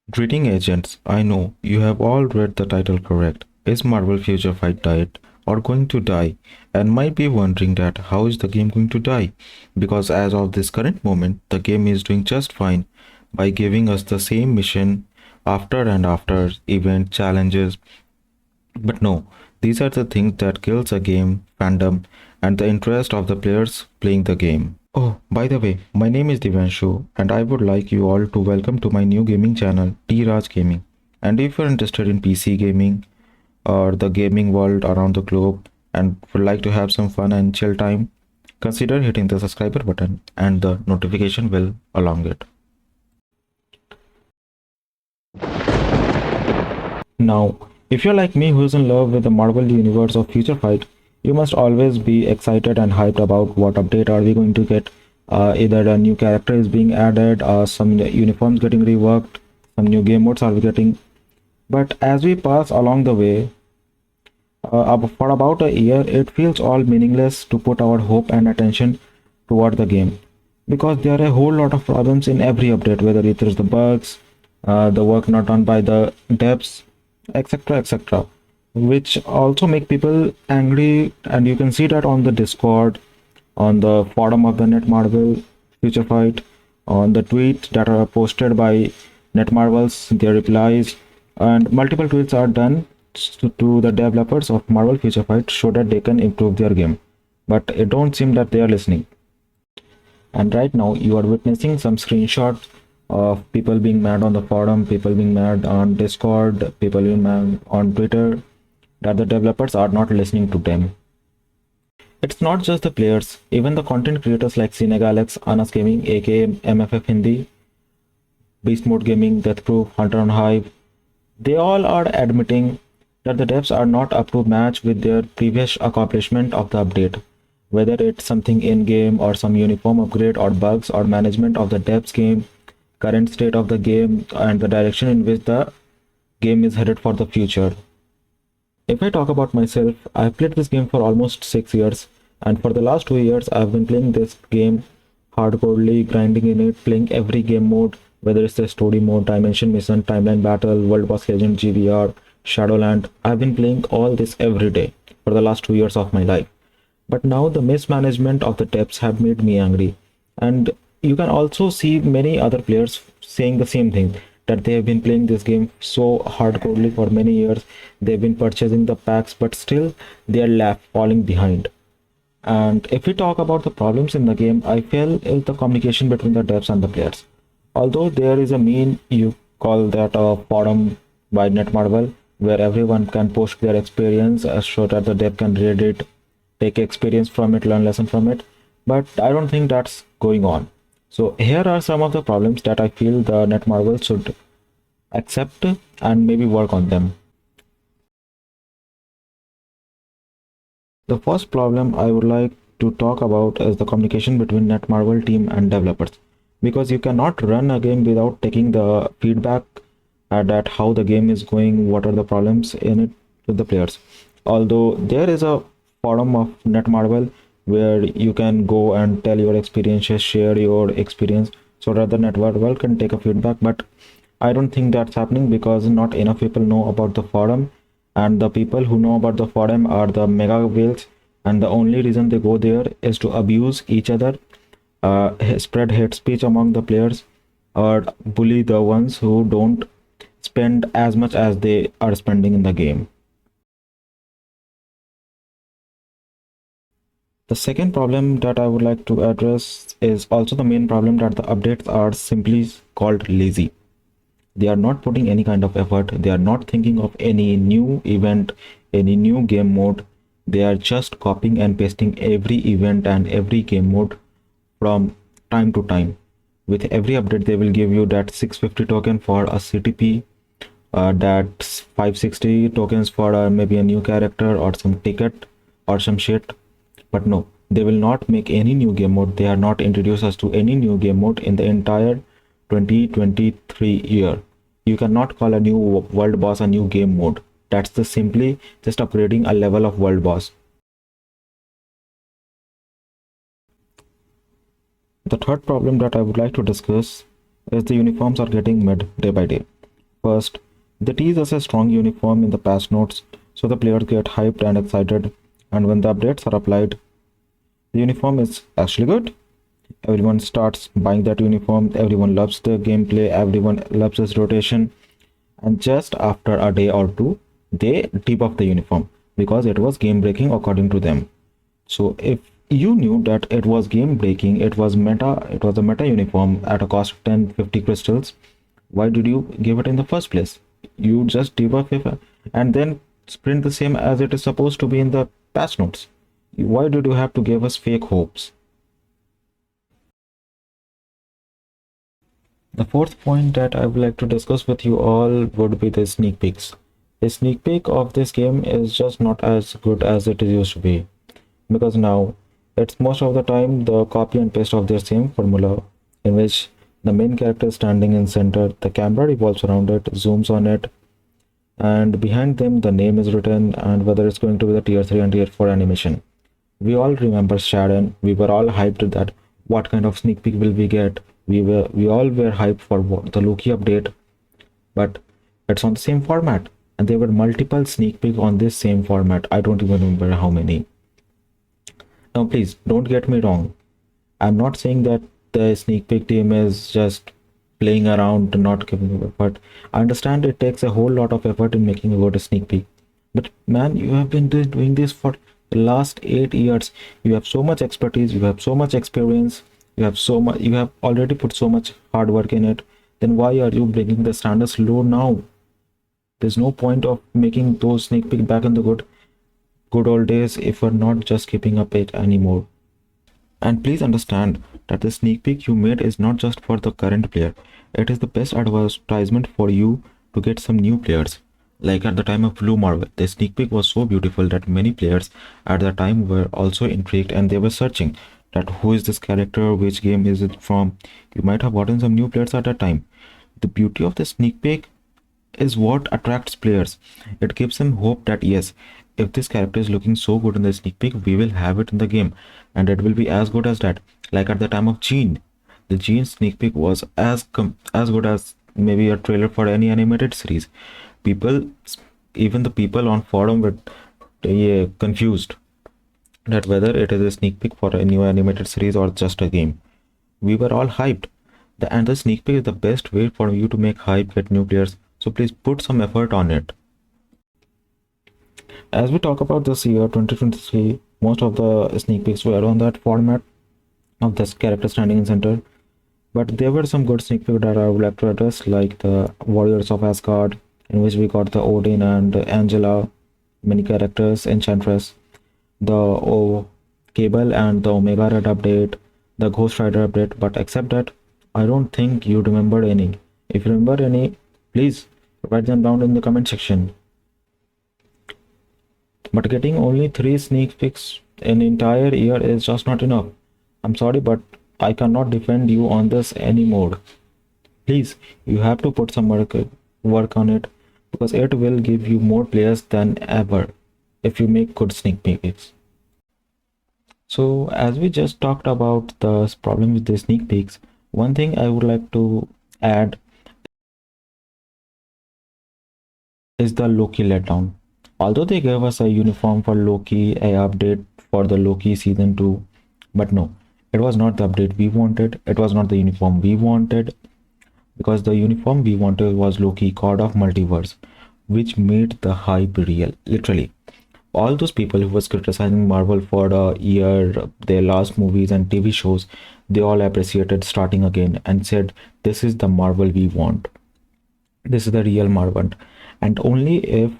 Greeting agents, I know you have all read the title correct. Is Marvel Future Fight died or going to die? And might be wondering that how is the game going to die? Because as of this current moment, the game is doing just fine by giving us the same mission after and after event challenges. But no, these are the things that kills a game, fandom, and the interest of the players playing the game. Oh, by the way, my name is Divanshu, and I would like you all to welcome to my new gaming channel, DRaj Gaming. And if you're interested in PC gaming or the gaming world around the globe and would like to have some fun and chill time, consider hitting the subscriber button and the notification bell along it. Now, if you're like me who's in love with the Marvel universe of Future Fight, you must always be excited and hyped about what update are we going to get. Either a new character is being added, some uniforms getting reworked, some new game modes are we getting. But as we pass along the way, for about a year, it feels all meaningless to put our hope and attention toward the game because there are a whole lot of problems in every update, whether it is the bugs, the work not done by the devs, etc., etc., which also make people angry. And you can see that on the Discord, on the forum of the Netmarble Future Fight, on the tweets that are posted by Netmarvels, their replies, and multiple tweets are done to the developers of Marvel Future Fight so that they can improve their game. But it don't seem that they are listening. And right now you are witnessing some screenshots of people being mad on the forum, people being mad on Discord, people being mad on Twitter, that the developers are not listening to them. It's not just the players, even the content creators like Cinegalex, Anas Gaming, aka MFF Hindi, Beast Mode Gaming, Deathproof, Hunter on Hive, they all are admitting that the devs are not up to match with their previous accomplishment of the update. Whether it's something in-game or some uniform upgrade or bugs or management of the devs game, current state of the game and the direction in which the game is headed for the future. If I talk about myself, I've played this game for almost 6 years, and for the last 2 years I've been playing this game hardcorely, grinding in it, playing every game mode, whether it's the story mode, dimension mission, timeline battle, world boss legend, GVR, Shadowland. I've been playing all this every day for the last 2 years of my life. But now the mismanagement of the depths have made me angry. And you can also see many other players saying the same thing, that they have been playing this game so hardcorely for many years. They've been purchasing the packs, but still they are left falling behind. And if we talk about the problems in the game, I feel is the communication between the devs and the players. Although there is a mean, you call that a forum by Netmarble, where everyone can post their experience so that the dev can read it, take experience from it, learn lesson from it. But I don't think that's going on. So here are some of the problems that I feel the Netmarble should accept and maybe work on them. The first problem I would like to talk about is the communication between Netmarble team and developers, because you cannot run a game without taking the feedback at how the game is going, what are the problems in it with the players. Although there is a forum of Netmarble where you can go and tell your experiences, share your experience so that the Netmarble can take a feedback, but I don't think that's happening because not enough people know about the forum, and the people who know about the forum are the mega whales, and the only reason they go there is to abuse each other, spread hate speech among the players, or bully the ones who don't spend as much as they are spending in the game. The second problem that I would like to address is also the main problem, that the updates are simply called lazy. They are not putting any kind of effort, they are not thinking of any new event, any new game mode. They are just copying and pasting every event and every game mode from time to time. With every update they will give you that 650 token for a CTP, that 560 tokens for maybe a new character or some ticket or some shit. But no, they will not make any new game mode. They are not introduce us to any new game mode in the entire 2023 year. You cannot call a new world boss a new game mode. That's the simply just upgrading a level of world boss. The third problem that I would like to discuss is the uniforms are getting mid day by day. First, they tease us a strong uniform in the patch notes, so the players get hyped and excited, and when the updates are applied, the uniform is actually good. Everyone starts buying that uniform, everyone loves the gameplay, everyone loves its rotation, and just after a day or two, they debuff the uniform because it was game breaking according to them. So if you knew that it was game breaking, it was a meta uniform at a cost of 10-50 crystals, why did you give it in the first place? You just debuff it and then print the same as it is supposed to be in the patch notes. Why did you have to give us fake hopes? The fourth point that I would like to discuss with you all would be the sneak peeks. The sneak peek of this game is just not as good as it used to be, because now it's most of the time the copy and paste of their same formula, in which the main character is standing in center, the camera revolves around it, zooms on it, and behind them the name is written and whether it's going to be the tier 3 and tier 4 animation. We all remember Sharon. We were all hyped that what kind of sneak peek will we get. We all were hyped for the Loki update, but it's on the same format, and there were multiple sneak peek on this same format. I don't even remember how many. Now, please don't get me wrong. I'm not saying that the sneak peek team is just playing around, not giving effort. I understand it takes a whole lot of effort in making a good sneak peek. But man, you have been doing this for the last 8 years. You have so much expertise, you have so much experience, you have already put so much hard work in it. Then why are you bringing the standards low now? There's no point of making those sneak peek back in the good old days if we're not just keeping up it anymore. And please understand that the sneak peek you made is not just for the current player. It is the best advertisement for you to get some new players. Like at the time of Blue Marvel, the sneak peek was so beautiful that many players at the time were also intrigued and they were searching that who is this character, which game is it from. You might have gotten some new players at that time. The beauty of the sneak peek is what attracts players. It gives them hope that yes, if this character is looking so good in the sneak peek, we will have it in the game and it will be as good as that. Like at the time of Gene, the Gene sneak peek was as good as maybe a trailer for any animated series. People, even the people on forum were confused that whether it is a sneak peek for a new animated series or just a game. We were all hyped. And the sneak peek is the best way for you to make hype, get new players. So please put some effort on it. As we talk about this year 2023, most of the sneak peeks were on that format of this character standing in center. But there were some good sneak peeks that I would like to address, like the Warriors of Asgard, in which we got the Odin and Angela, many characters, Enchantress, the Cable and the Omega Red update, the Ghost Rider update. But except that, I don't think you remember any. If you remember any, please write them down in the comment section. But getting only 3 sneak peeks an entire year is just not enough. I'm sorry, but I cannot defend you on this anymore. Please, you have to put some work on it because it will give you more players than ever if you make good sneak peeks. So, as we just talked about the problem with the sneak peeks, one thing I would like to add is the Loki letdown. Although they gave us a uniform for Loki, a update for the Loki season 2, but no, it was not the update we wanted, it was not the uniform we wanted, because the uniform we wanted was Loki, God of Multiverse, which made the hype real, literally. All those people who was criticizing Marvel for a year, their last movies and TV shows, they all appreciated starting again and said, this is the Marvel we want. This is the real Marvel. And only if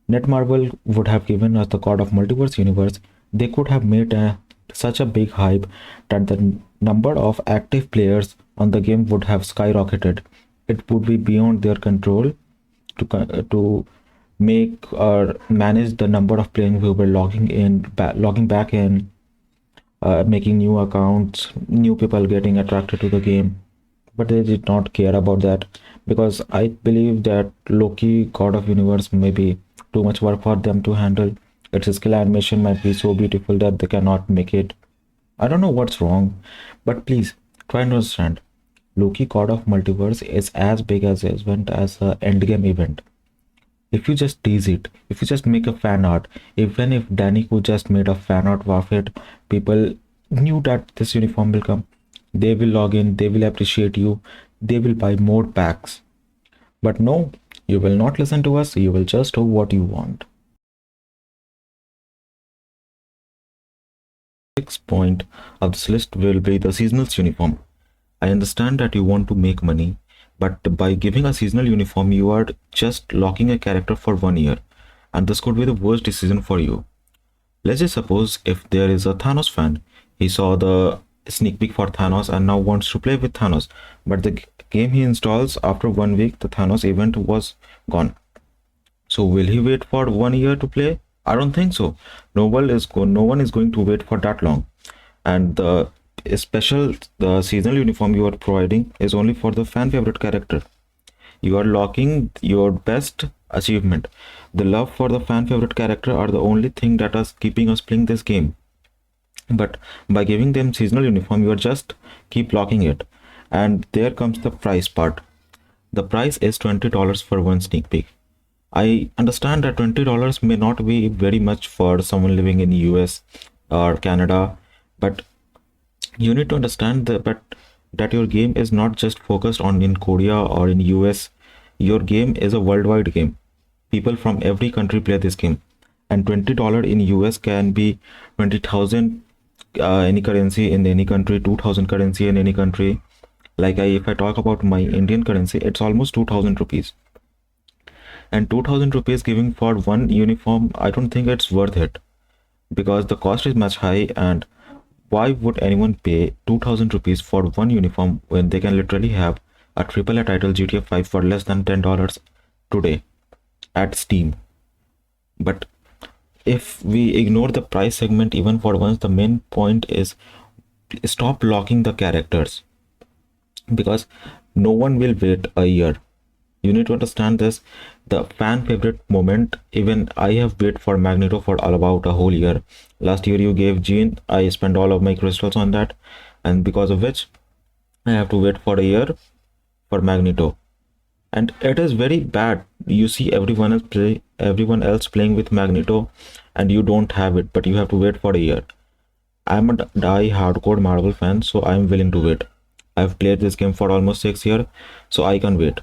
Netmarble would have given us the God of Multiverse universe, they could have made such a big hype that the number of active players on the game would have skyrocketed. It would be beyond their control to make or manage the number of players who were logging back in, making new accounts, new people getting attracted to the game. But they did not care about that because I believe that Loki, God of Universe, may be too much work for them to handle. Its skill animation might be so beautiful that they cannot make it. I don't know what's wrong, but please try and understand. Loki God of Multiverse is as big as event as a endgame event. If you just tease it, if you just make a fan art, even if Danny who just made a fan art of it, people knew that this uniform will come. They will log in, they will appreciate you, they will buy more packs. But no, you will not listen to us, you will just do what you want. Sixth point of this list will be the seasonal uniform. I understand that you want to make money, but by giving a seasonal uniform, you are just locking a character for 1 year, and this could be the worst decision for you. Let's just suppose if there is a Thanos fan, he saw the sneak peek for Thanos and now wants to play with Thanos, but the game he installs after 1 week, the Thanos event was gone. So will he wait for 1 year to play? I don't think so. No one is going to wait for that long. And the seasonal uniform you are providing is only for the fan favorite character. You are locking your best achievement. The love for the fan favorite character are the only thing that is keeping us playing this game. But by giving them seasonal uniform, you are just keep locking it. And there comes the price part. The price is $20 for one sneak peek. I understand that $20 may not be very much for someone living in US or Canada, but you need to understand that your game is not just focused on in Korea or in US. Your game is a worldwide game. People from every country play this game, and $20 in US can be 20,000 any currency in any country, 2,000 currency in any country. Like if I talk about my Indian currency, it's almost 2,000 rupees. And 2,000 rupees giving for one uniform, I don't think it's worth it, because the cost is much high. And why would anyone pay 2,000 rupees for one uniform when they can literally have a AAA title GTA 5 for less than $10 today at Steam? But if we ignore the price segment even for once, the main point is stop locking the characters, because no one will wait a year. You need to understand this. The fan favorite moment, even I have waited for Magneto for all about a whole year. Last year you gave Jean, I spent all of my crystals on that, and because of which I have to wait for a year for Magneto. And it is very bad. You see everyone else playing with Magneto, and you don't have it, but you have to wait for a year. I'm a die hardcore Marvel fan, so I'm willing to wait. I've played this game for almost 6 years, so I can wait.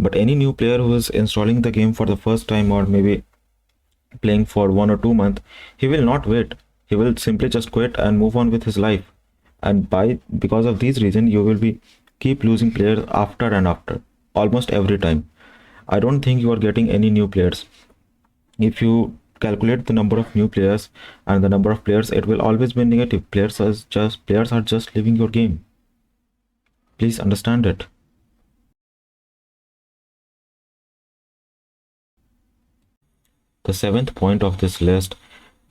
But any new player who is installing the game for the first time, or maybe playing for 1 or 2 months, he will not wait. He will simply just quit and move on with his life. And because of these reasons, you will be keep losing players after and after, almost every time. I don't think you are getting any new players. If you calculate the number of new players and the number of players, it will always be negative. Players are just leaving your game. Please understand it. The seventh point of this list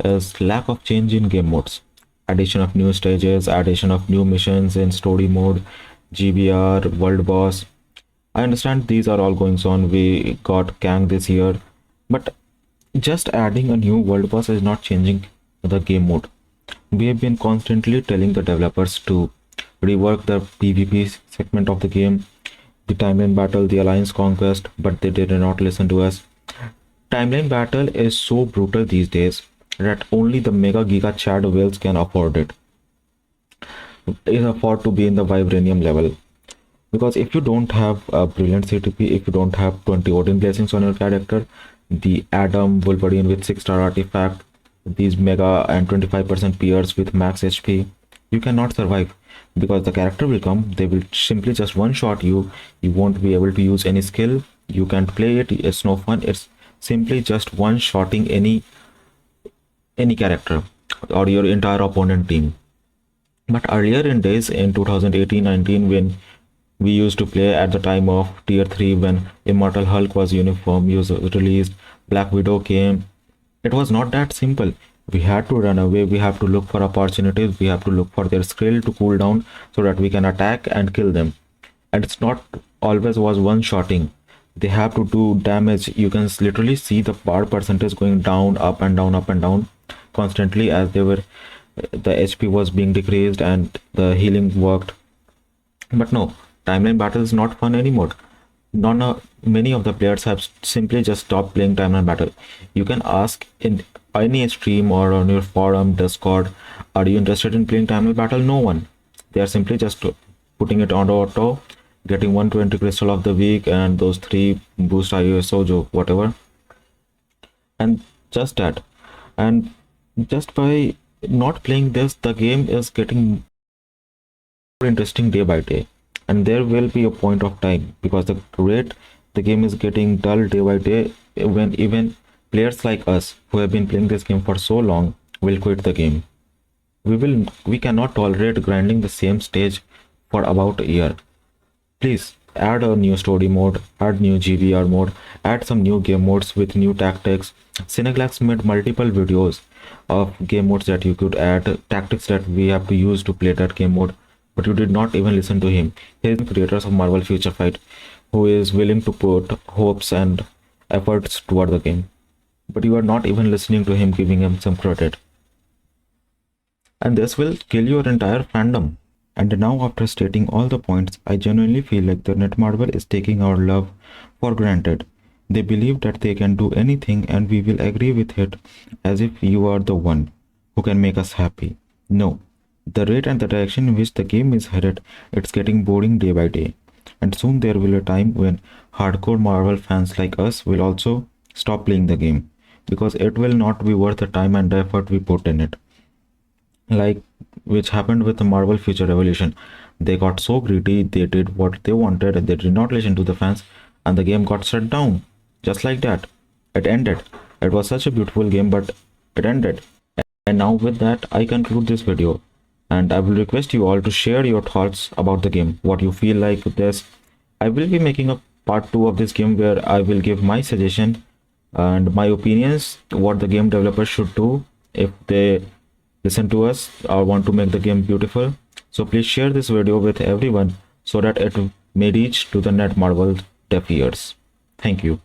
is lack of change in game modes. Addition of new stages, addition of new missions in story mode, GBR, world boss. I understand these are all going on. We got Kang this year, but just adding a new world boss is not changing the game mode. We have been constantly telling the developers to rework the PvP segment of the game, the timeline battle, the alliance conquest, but they did not listen to us. Timeline battle is so brutal these days that only the mega giga chad whales can afford it. Is afford to be in the vibranium level. Because if you don't have a brilliant CTP, if you don't have 20 Odin blessings on your character, the Adam Wolverine with 6-star artifact, these mega and 25% peers with max HP, you cannot survive, because the character will come, they will simply just one shot you. You won't be able to use any skill, you can't play it, it's no fun. It's simply just one shotting any character or your entire opponent team. But earlier in days, in 2018-19, when we used to play at the time of tier 3, when Immortal Hulk was released, Black Widow came, it was not that simple. We had to run away, we have to look for opportunities, we have to look for their skill to cool down so that we can attack and kill them. And it's not always was one shotting. They have to do damage. You can literally see the bar percentage going down, up and down, up and down constantly, as the HP was being decreased and the healing worked. But no, Timeline battle is not fun anymore. Many of the players have simply just stopped playing timeline battle. You can ask in any stream or on your forum, Discord, are you interested in playing timeline battle? No one. They are simply just putting it on auto, getting 120 crystal of the week and those 3 boost iOS Sojo, whatever, and just that. And just by not playing this, the game is getting more interesting day by day, and there will be a point of time because the game is getting dull day by day, when even players like us who have been playing this game for so long will quit the game. We cannot tolerate grinding the same stage for about a year. Please add a new story mode, add new GBR mode, add some new game modes with new tactics. Cineglax made multiple videos of game modes that you could add, tactics that we have to use to play that game mode, but you did not even listen to him. He is the creators of Marvel Future Fight, who is willing to put hopes and efforts toward the game. But you are not even listening to him, giving him some credit. And this will kill your entire fandom. And now, after stating all the points, I genuinely feel like the Netmarble is taking our love for granted. They believe that they can do anything and we will agree with it as if you are the one who can make us happy. No, the rate and the direction in which the game is headed, it's getting boring day by day. And soon there will be a time when hardcore Marvel fans like us will also stop playing the game because it will not be worth the time and the effort we put in it, like which happened with the Marvel Future Revolution. They got so greedy, they did what they wanted, they did not listen to the fans, and the game got shut down. Just like that, it ended. It was such a beautiful game, but it ended. And now, with that, I conclude this video, and I will request you all to share your thoughts about the game, what you feel like this. I will be making a part 2 of this game where I will give my suggestion and my opinions, what the game developers should do if they listen to us or want to make the game beautiful. So please share this video with everyone so that it may reach to the Netmarble deaf ears. Thank you.